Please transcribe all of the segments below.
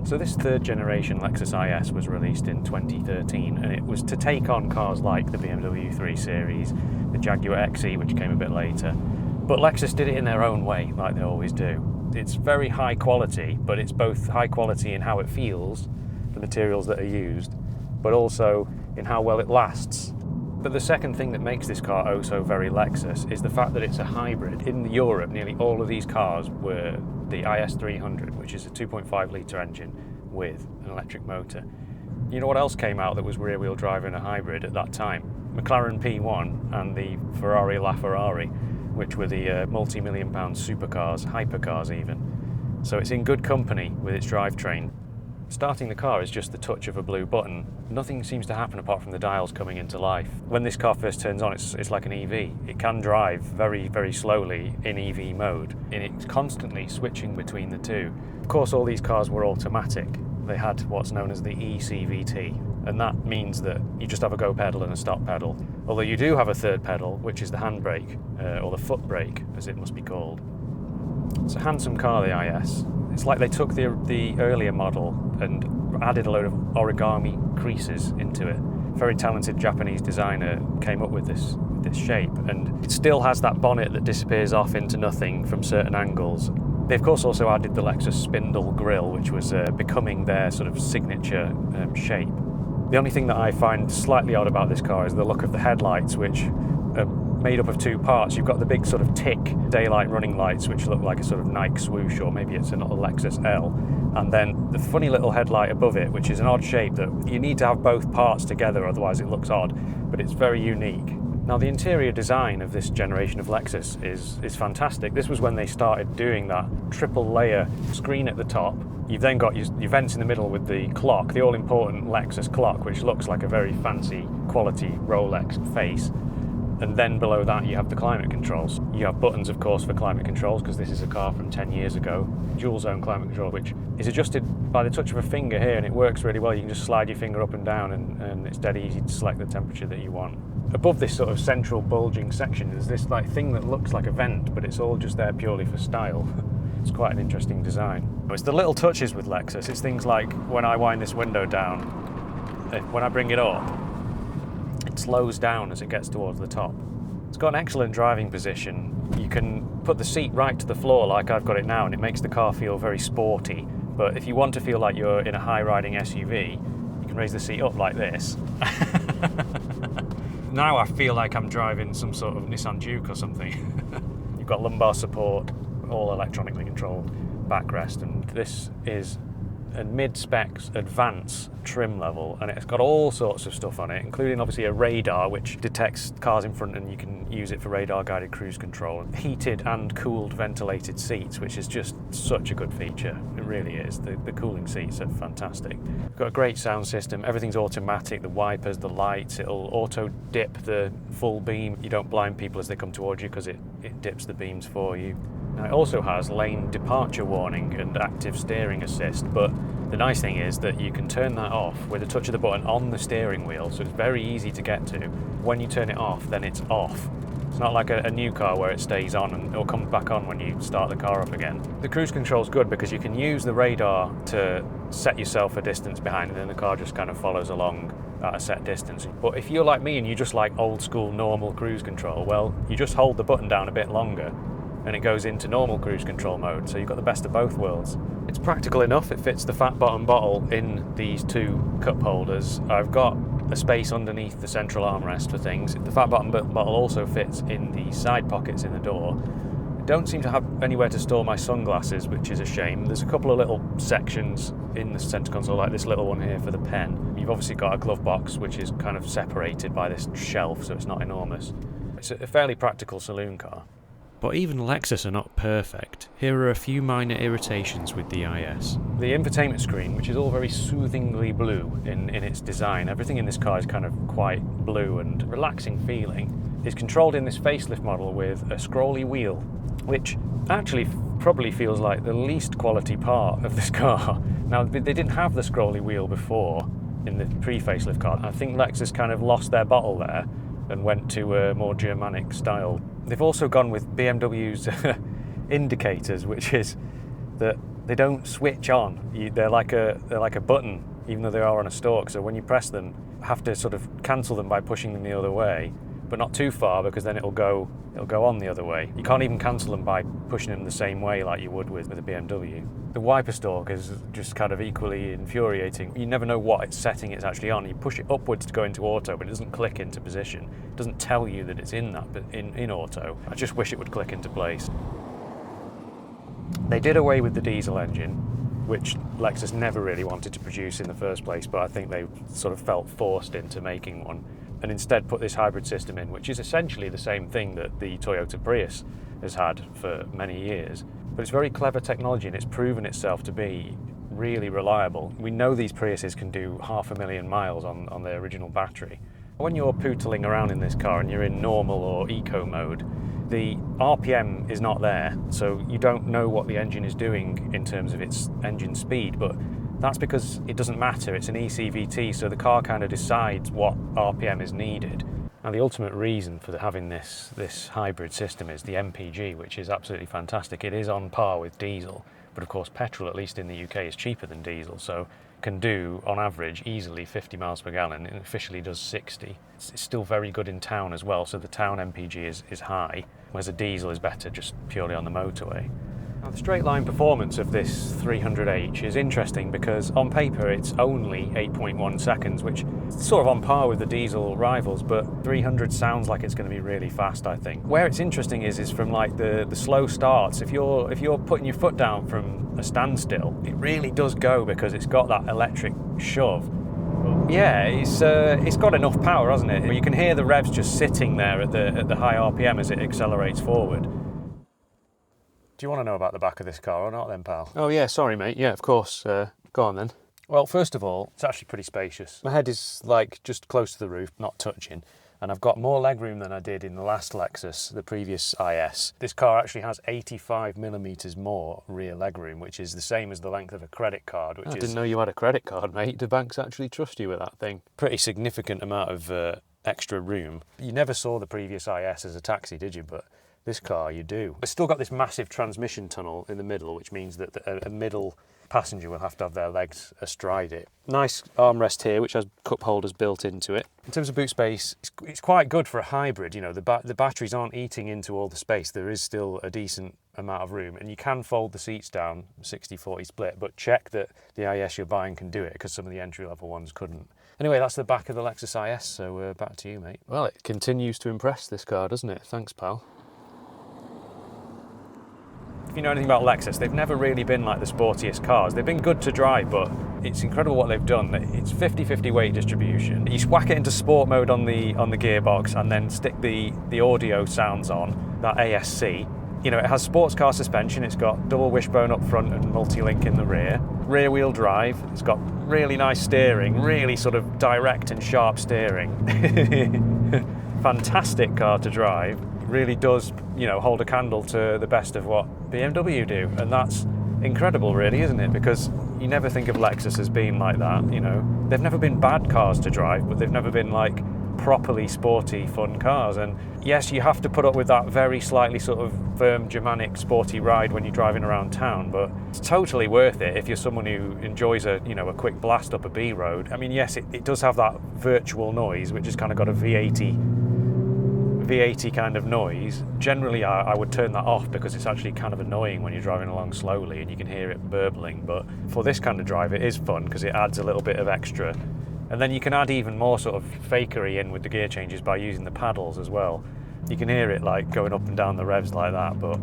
So this third generation Lexus IS was released in 2013, and it was to take on cars like the BMW 3 Series, the Jaguar XE, which came a bit later. But Lexus did it in their own way, like they always do. It's very high quality, but it's both high quality in how it feels, the materials that are used, but also in how well it lasts. But the second thing that makes this car oh so very Lexus is the fact that it's a hybrid. In Europe, nearly all of these cars were the IS 300, which is a 2.5 litre engine with an electric motor. You know what else came out that was rear-wheel drive and a hybrid at that time? McLaren P1 and the Ferrari LaFerrari, which were the multi-million pound supercars, hypercars even. So it's in good company with its drivetrain. Starting the car is just the touch of a blue button. Nothing seems to happen apart from the dials coming into life. When this car first turns on, it's like an EV. It can drive very, very slowly in EV mode, and it's constantly switching between the two. Of course, all these cars were automatic. They had what's known as the eCVT, and that means that you just have a go pedal and a stop pedal. Although you do have a third pedal, which is the handbrake, or the foot brake, as it must be called. It's a handsome car, the IS. It's like they took the earlier model and added a load of origami creases into it. A very talented Japanese designer came up with this shape, and it still has that bonnet that disappears off into nothing from certain angles. They of course also added the Lexus spindle grille, which was becoming their sort of signature shape. The only thing that I find slightly odd about this car is the look of the headlights, which are made up of two parts. You've got the big sort of tick daylight running lights, which look like a sort of Nike swoosh, or maybe it's a Lexus L, and then the funny little headlight above it, which is an odd shape that you need to have both parts together, otherwise it looks odd, but it's very unique. Now, the interior design of this generation of Lexus is fantastic. This was when they started doing that triple layer screen at the top. You've then got your vents in the middle with the clock, the all-important Lexus clock, which looks like a very fancy quality Rolex face. And then below that you have the climate controls. You have buttons, of course, for climate controls, because this is a car from 10 years ago. Dual zone climate control, which is adjusted by the touch of a finger here, and it works really well. You can just slide your finger up and down, and it's dead easy to select the temperature that you want. Above this sort of central bulging section, there's this like thing that looks like a vent, but it's all just there purely for style. It's quite an interesting design. It's the little touches with Lexus. It's things like when I wind this window down, when I bring it up, it slows down as it gets towards the top. It's got an excellent driving position. You can put the seat right to the floor like I've got it now, and it makes the car feel very sporty. But if you want to feel like you're in a high-riding SUV, you can raise the seat up like this. Now I feel like I'm driving some sort of Nissan Juke or something. You've got lumbar support, all electronically controlled backrest, and this is a mid-specs advanced trim level, and it's got all sorts of stuff on it, including obviously a radar which detects cars in front, and you can use it for radar guided cruise control. Heated and cooled ventilated seats, which is just such a good feature. It really is. The cooling seats are fantastic. It's got a great sound system. Everything's automatic. The wipers, the lights, it'll auto dip the full beam. You don't blind people as they come towards you because it dips the beams for you. Now, it also has lane departure warning and active steering assist, but the nice thing is that you can turn that off with a touch of the button on the steering wheel, so it's very easy to get to. When you turn it off, then it's off. It's not like a new car where it stays on and it'll come back on when you start the car up again. The cruise control is good because you can use the radar to set yourself a distance behind, and then the car just kind of follows along at a set distance. But if you're like me and you just like old school normal cruise control, well, you just hold the button down a bit longer and it goes into normal cruise control mode, so you've got the best of both worlds. It's practical enough. It fits the fat bottom bottle in these two cup holders. I've got a space underneath the central armrest for things. The fat bottom bottle also fits in the side pockets in the door. I don't seem to have anywhere to store my sunglasses, which is a shame. There's a couple of little sections in the centre console, like this little one here for the pen. You've obviously got a glove box, which is kind of separated by this shelf, so it's not enormous. It's a fairly practical saloon car. But even Lexus are not perfect. Here are a few minor irritations with the IS. The infotainment screen, which is all very soothingly blue in its design, everything in this car is kind of quite blue and relaxing feeling, is controlled in this facelift model with a scrolly wheel, which actually probably feels like the least quality part of this car. Now, they didn't have the scrolly wheel before in the pre-facelift car. I think Lexus kind of lost their bottle there and went to a more Germanic style. They've also gone with BMW's indicators, which is that they don't switch on. They're like a button, even though they are on a stalk. So when you press them, you have to sort of cancel them by pushing them the other way, but not too far, because then it'll go on the other way. You can't even cancel them by pushing them the same way like you would with a BMW. The wiper stalk is just kind of equally infuriating. You never know what setting it's actually on. You push it upwards to go into auto, but it doesn't click into position. It doesn't tell you that it's in that, but in auto. I just wish it would click into place. They did away with the diesel engine, which Lexus never really wanted to produce in the first place, but I think they sort of felt forced into making one, and instead put this hybrid system in, which is essentially the same thing that the Toyota Prius has had for many years. But it's very clever technology, and it's proven itself to be really reliable. We know these Priuses can do 500,000 miles on their original battery. When you're pootling around in this car and you're in normal or eco mode, the RPM is not there, so you don't know what the engine is doing in terms of its engine speed, but that's because it doesn't matter. It's an ECVT, so the car kind of decides what RPM is needed. And the ultimate reason for having this hybrid system is the MPG, which is absolutely fantastic. It is on par with diesel, but of course petrol, at least in the UK, is cheaper than diesel, so can do, on average, easily 50 miles per gallon. It officially does 60. It's still very good in town as well, so the town MPG is high, whereas a diesel is better just purely on the motorway. Now, the straight line performance of this 300h is interesting because on paper it's only 8.1 seconds, which is sort of on par with the diesel rivals, but 300 sounds like it's going to be really fast, I think. Where it's interesting is from like the slow starts. If you're putting your foot down from a standstill, it really does go because it's got that electric shove. Yeah, it's got enough power, hasn't it? You can hear the revs just sitting there at the high RPM as it accelerates forward. Do you want to know about the back of this car or not then, pal? Oh yeah, sorry mate, yeah, of course. Go on then. Well, first of all, it's actually pretty spacious. My head is like just close to the roof, not touching, and I've got more legroom than I did in the last Lexus, the previous IS. This car actually has 85mm more rear legroom, which is the same as the length of a credit card. I didn't know you had a credit card, mate. Do banks actually trust you with that thing? Pretty significant amount of extra room. You never saw the previous IS as a taxi, did you? But this car, you do. It's still got this massive transmission tunnel in the middle, which means that a middle passenger will have to have their legs astride it. Nice armrest here, which has cup holders built into it. In terms of boot space, it's quite good for a hybrid. You know, the batteries aren't eating into all the space. There is still a decent amount of room, and you can fold the seats down 60-40 split, but check that the IS you're buying can do it, because some of the entry-level ones couldn't. Anyway, that's the back of the Lexus IS, so back to you, mate. Well, it continues to impress, this car, doesn't it? Thanks, pal. If you know anything about Lexus, they've never really been like the sportiest cars. They've been good to drive, but it's incredible what they've done. It's 50-50 weight distribution. You whack it into sport mode on the gearbox and then stick the audio sounds on, that ASC. You know, it has sports car suspension, it's got double wishbone up front and multi-link in the rear. Rear wheel drive, it's got really nice steering, really sort of direct and sharp steering. Fantastic car to drive. Really does, you know, hold a candle to the best of what BMW do, and that's incredible, really, isn't it? Because you never think of Lexus as being like that. You know, they've never been bad cars to drive, but they've never been like properly sporty, fun cars. And yes, you have to put up with that very slightly sort of firm Germanic sporty ride when you're driving around town, but it's totally worth it if you're someone who enjoys a quick blast up a B road. I mean, yes, it does have that virtual noise, which has kind of got a V80 kind of noise. Generally, I would turn that off because it's actually kind of annoying when you're driving along slowly and you can hear it burbling. But for this kind of drive, it is fun because it adds a little bit of extra. And then you can add even more sort of fakery in with the gear changes by using the paddles as well. You can hear it like going up and down the revs like that, but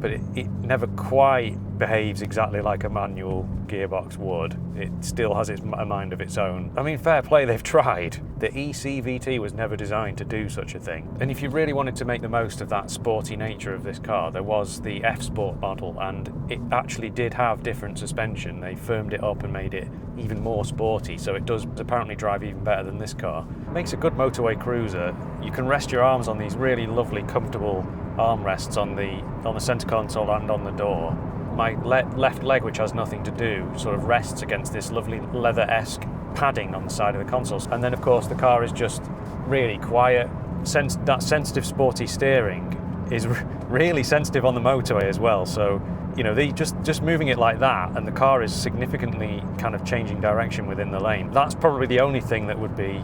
it never quite behaves exactly like a manual gearbox would. It still has a mind of its own. I mean, fair play, they've tried. The ECVT was never designed to do such a thing. And if you really wanted to make the most of that sporty nature of this car, there was the F Sport model, and it actually did have different suspension. They firmed it up and made it even more sporty, so it does apparently drive even better than this car. It makes a good motorway cruiser. You can rest your arms on these really lovely, comfortable armrests on the center console and on the door. My left leg, which has nothing to do, sort of rests against this lovely leather-esque padding on the side of the consoles. And then, of course, the car is just really quiet. That sensitive, sporty steering is really sensitive on the motorway as well. So you know, just moving it like that, and the car is significantly kind of changing direction within the lane. That's probably the only thing that would be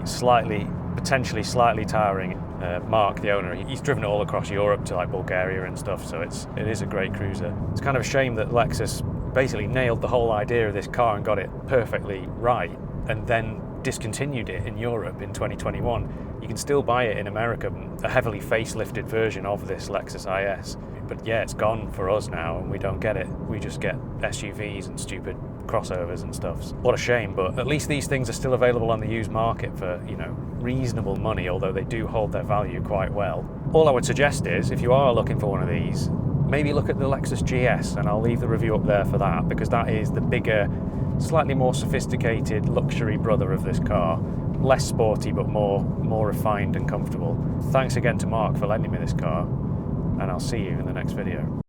potentially slightly tiring. Mark, the owner, he's driven it all across Europe to like Bulgaria and stuff, so it is a great cruiser. It's kind of a shame that Lexus basically nailed the whole idea of this car and got it perfectly right, and then discontinued it in Europe in 2021. You can still buy it in America, a heavily facelifted version of this Lexus IS. But yeah, it's gone for us now, and we don't get it. We just get SUVs and stupid crossovers and stuff. What a shame, but at least these things are still available on the used market for, you know, reasonable money, although they do hold their value quite well. All I would suggest is, if you are looking for one of these, maybe look at the Lexus GS, and I'll leave the review up there for that, because that is the bigger, slightly more sophisticated luxury brother of this car. Less sporty, but more refined and comfortable. Thanks again to Mark for lending me this car, and I'll see you in the next video.